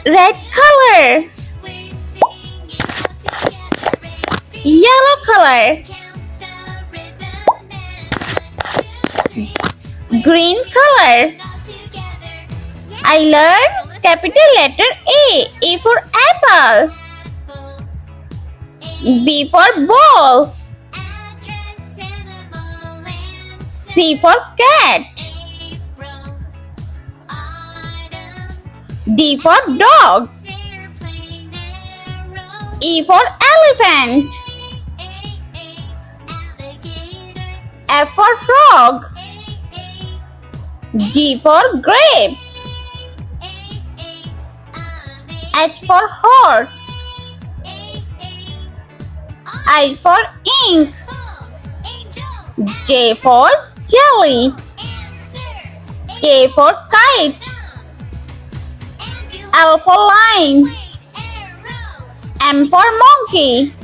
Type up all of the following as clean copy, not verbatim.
Red color. Yellow color. Green color. I learned capital letter A. A for apple. B for ball. C for cat. D for dog. E for elephant. F for frog. G for grapes. H for horse. I for ink. J for jelly. K for kite. L for lion. M for monkey.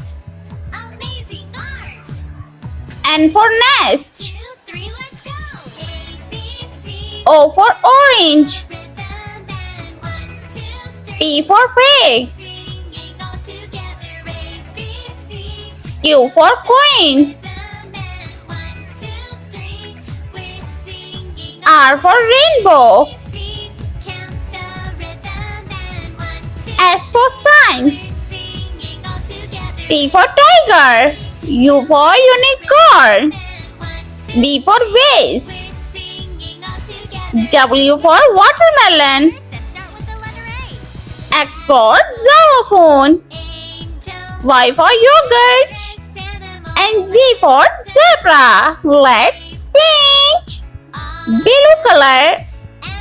N for nest. O for orange. P for pig. Q for queen. R for rainbow. S for sun. T for tiger. U for unicorn. V for vase. W for watermelon. X for xylophone. Y for yogurt. And Z for zebra. Let's paint. Blue color.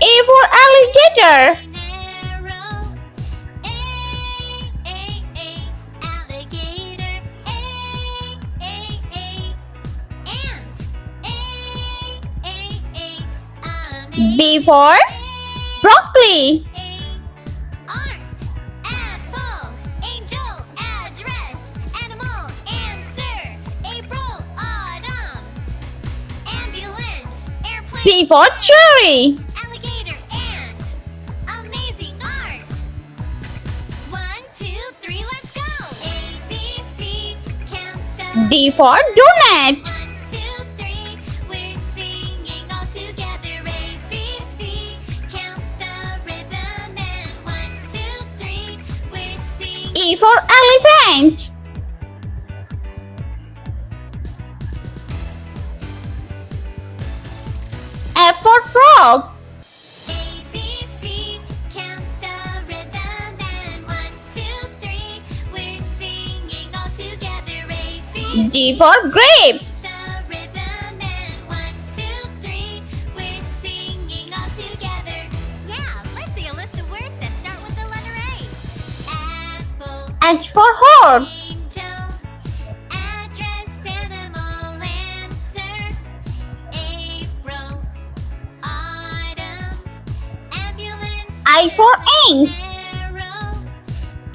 A for alligator. B for broccoli. C for cherry. Alligator, ant, amazing art. 1, 2, 3, let's go. A, B, C, count the. D for donut. 1, 2, 3, we're singing all together. A, B, C, count the rhythm. And 1, 2, 3, we're singing. E for elephant. F for frog. A, B, C, count the rhythm. And 1, 2, 3, we're singing all together. A, B, G for grapes. the rhythm. And 1, 2, 3, we're singing all together. Yeah, let's see a list of words that start with the letter A. Apple, H for horse. angel, address, animal, answer. April, autumn, ambulance, I for ink. arrow.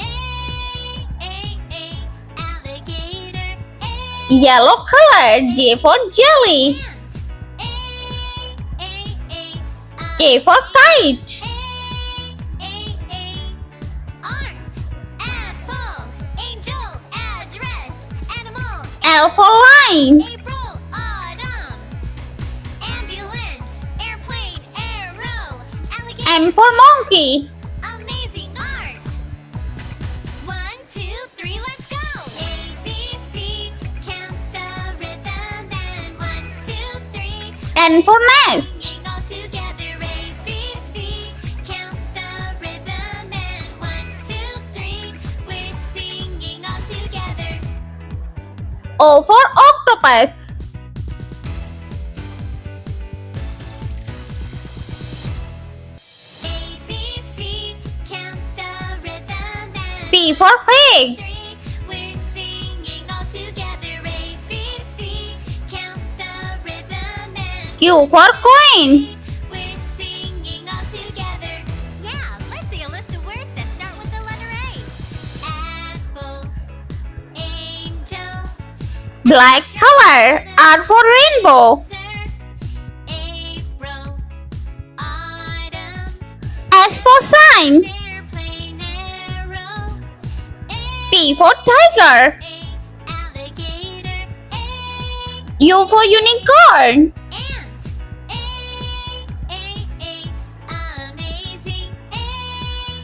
A, alligator. A, Yellow color. J for jelly. ant. K for kite. Art, apple, angel, address, animal, L for line. April, autumn, ambulance, airplane, arrow, alligator, M for monkey. amazing art. 1, 2, 3, let's go. A, B, C, count the rhythm. And 1, 2, 3, N for nest. singing all together. A, B, C, count the rhythm. And 1, 2, 3, we're singing all together. O for octopus. A, B, C, count the rhythm. And P for pig. 3, we're singing all together. A, B, C, count the rhythm. And Q for queen. we're singing all together. Yeah, let's see a list of words that start with the letter A. Apple, angel, Black color. R for rainbow. sir, April, autumn, S for sign. airplane, T for tiger. Alligator. U for unicorn. Ant. Amazing.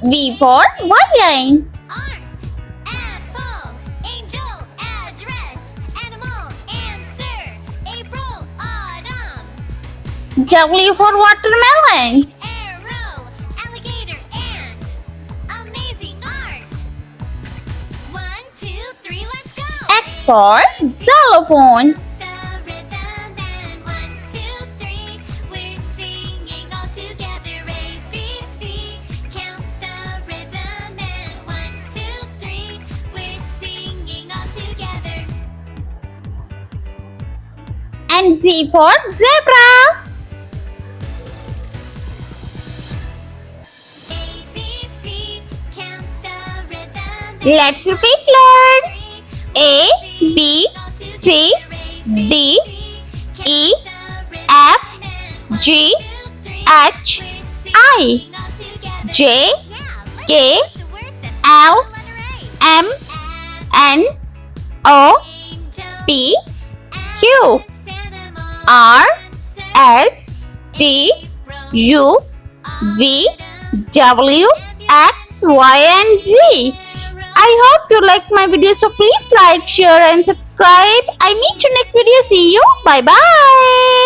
V for violin. Art. Apple. Angel. Address. Animal. Answer. April. Autumn. W for watermelon. Arrow. Alligator. Ant. Amazing art. 1, 2, 3, let's go. X for xylophone. The rhythm and 1, 2, 3, we're singing all together. A, B, C. Count the rhythm and 1, 2, 3, we're singing all together. And Z for zebra. A, B, C. Count the rhythm. Let's repeat, learn. A, B, C, D, E, F, G, H, I, J, K, L, M, N, O, P, Q, R, S, T, U, V, W, X, Y, and Z. I hope you like my video, so please like, share, and subscribe. I meet you next video. See you. Bye bye.